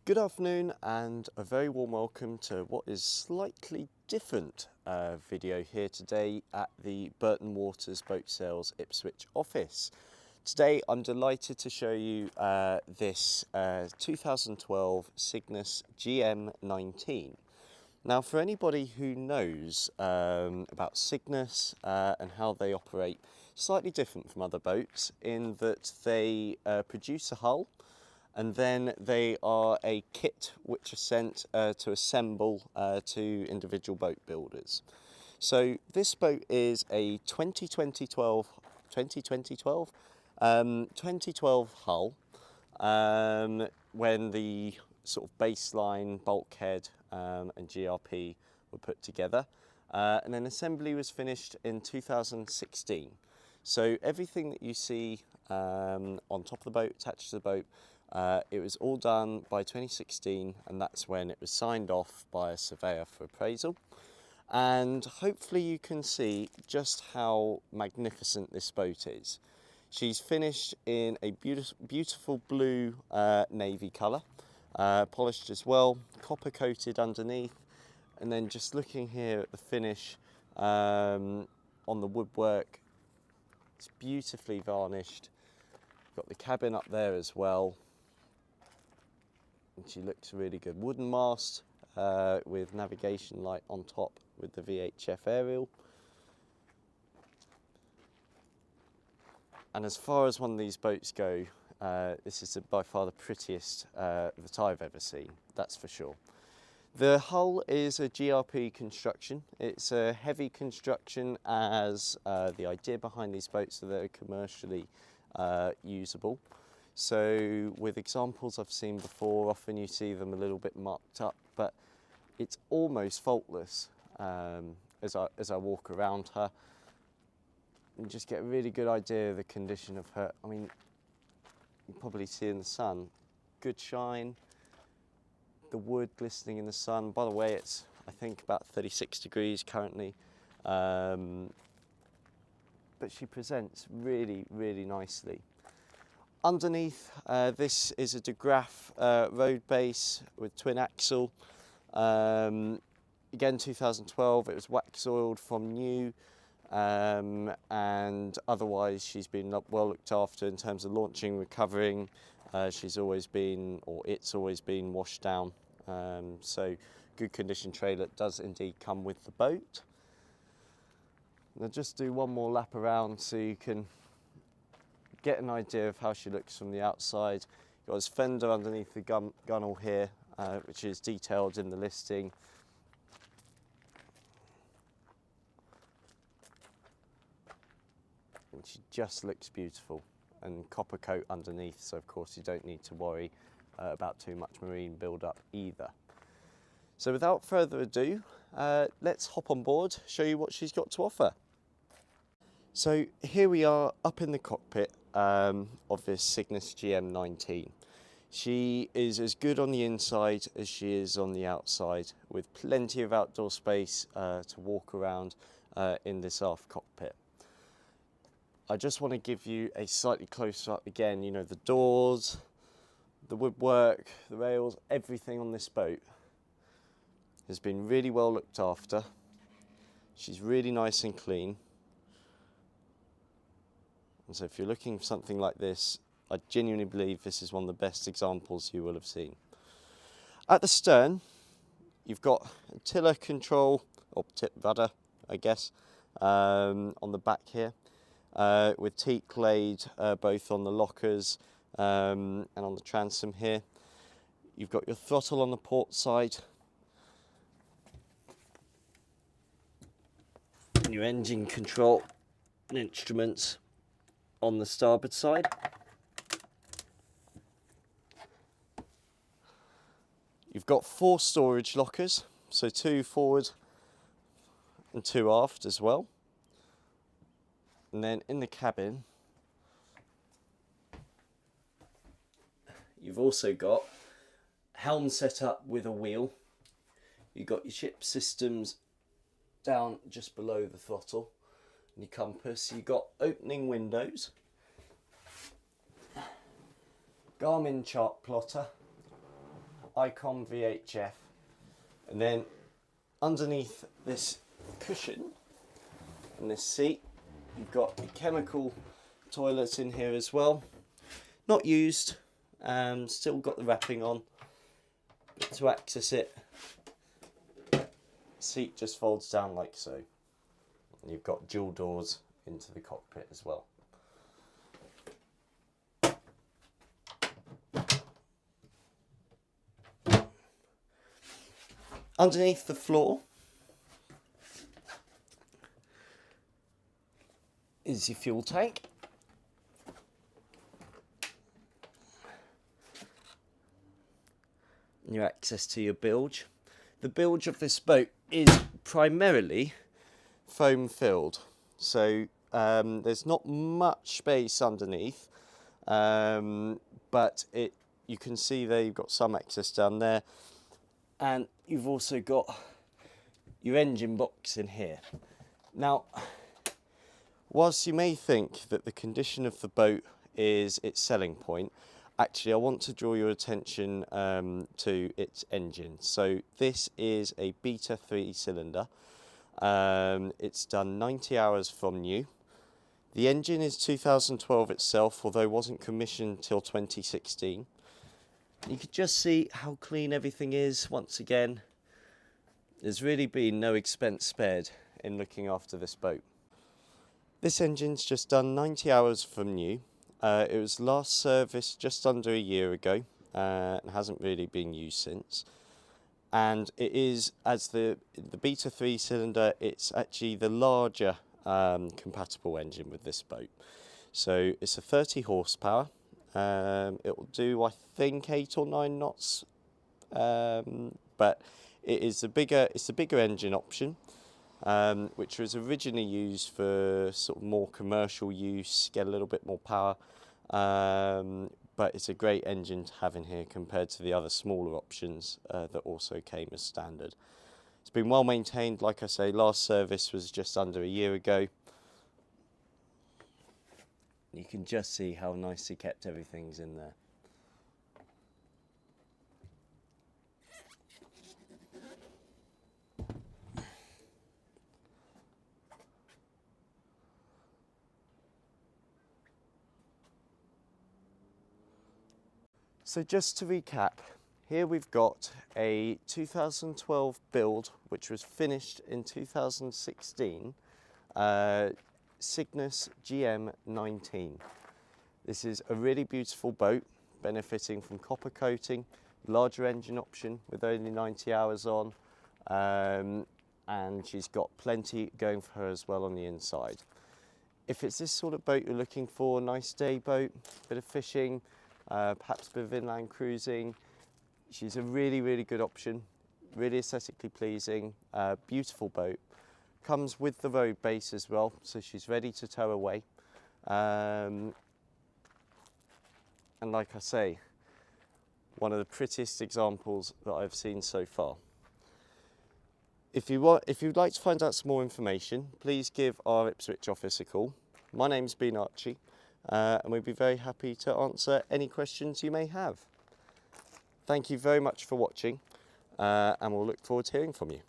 Good afternoon and a very warm welcome to what is slightly different video here today at the Burton Waters Boat Sales Ipswich office. Today I'm delighted to show you this 2012 Cygnus GM19. Now for anybody who knows about Cygnus and how they operate, slightly different from other boats in that they produce a hull and then they are a kit which are sent to assemble to individual boat builders. So this boat is a 2012 hull when the sort of baseline bulkhead and GRP were put together, and then assembly was finished in 2016. So everything that you see on top of the boat, attached to the boat, it was all done by 2016, and that's when it was signed off by a surveyor for appraisal. And hopefully you can see just how magnificent this boat is. She's finished in a beautiful blue navy colour, polished as well, copper coated underneath, and then just looking here at the finish on the woodwork, it's beautifully varnished. Got the cabin up there as well. And she looks really good. Wooden mast with navigation light on top with the VHF aerial. And as far as one of these boats go, this is by far the prettiest that I've ever seen, that's for sure. The hull is a GRP construction. It's a heavy construction as the idea behind these boats are they're commercially usable. So with examples I've seen before, often you see them a little bit marked up, but it's almost faultless as I walk around her. You just get a really good idea of the condition of her. I mean, you can probably see in the sun, good shine, the wood glistening in the sun. By the way, it's I think about 36 degrees currently, but she presents really, really nicely. Underneath, this is a De Graaf road base with twin axle. Again, 2012, it was wax oiled from new, and otherwise she's been well looked after in terms of launching, recovering. She's always been, or it's always been washed down. So good condition trailer does indeed come with the boat. And I'll just do one more lap around so you can get an idea of how she looks from the outside. You've got this fender underneath the gunwale here, which is detailed in the listing. And she just looks beautiful, and copper coat underneath, so of course you don't need to worry about too much marine build-up either. So without further ado, let's hop on board, show you what she's got to offer. So here we are up in the cockpit of this Cygnus GM19. She is as good on the inside as she is on the outside, with plenty of outdoor space to walk around in this aft cockpit. I just want to give you a slightly closer up again, you know, the doors, the woodwork, the rails, everything on this boat has been really well looked after. She's really nice and clean. And so if you're looking for something like this, I genuinely believe this is one of the best examples you will have seen. At the stern, you've got a tiller control, or tip rudder, I guess, on the back here, with teak laid both on the lockers and on the transom here. You've got your throttle on the port side, and your engine control and instruments on the starboard side. You've got 4 storage lockers, so 2 forward and 2 aft as well. And then in the cabin, you've also got helm set up with a wheel. You've got your ship systems down just below the throttle and your compass. You've got opening windows, Garmin chart plotter, Icon VHF, and then underneath this cushion and this seat you've got a chemical toilet in here as well, not used, still got the wrapping on, but to access it, seat just folds down like so, and you've got dual doors into the cockpit as well. Underneath the floor is your fuel tank. And your access to your bilge. The bilge of this boat is primarily foam filled, so there's not much space underneath, but you can see there you've got some access down there, and you've also got your engine box in here. Now, whilst you may think that the condition of the boat is its selling point, actually I want to draw your attention to its engine. So this is a Beta 3-cylinder. It's done 90 hours from new. The engine is 2012 itself, although it wasn't commissioned till 2016. You can just see how clean everything is. Once again, there's really been no expense spared in looking after this boat. This engine's just done 90 hours from new. It was last serviced just under a year ago and hasn't really been used since. And it is, as the Beta 3-cylinder, it's actually the larger compatible engine with this boat. So it's a 30 horsepower. It will do, I think, 8 or 9 knots, but it's the bigger engine option, which was originally used for sort of more commercial use, get a little bit more power, but it's a great engine to have in here compared to the other smaller options that also came as standard. It's been well maintained. Like I say, last service was just under a year ago. You can just see how nicely kept everything's in there. So just to recap, here we've got a 2012 build which was finished in 2016. Cygnus GM19. This is a really beautiful boat, benefiting from copper coating, larger engine option with only 90 hours on, and she's got plenty going for her as well on the inside. If it's this sort of boat you're looking for, nice day boat, bit of fishing, perhaps a bit of inland cruising, she's a really good option, really aesthetically pleasing, beautiful boat. Comes with the road base as well, so she's ready to tow away. And like I say, one of the prettiest examples that I've seen so far. If you'd like to find out some more information, please give our Ipswich office a call. My name's been Archie, and we'd be very happy to answer any questions you may have. Thank you very much for watching, and we'll look forward to hearing from you.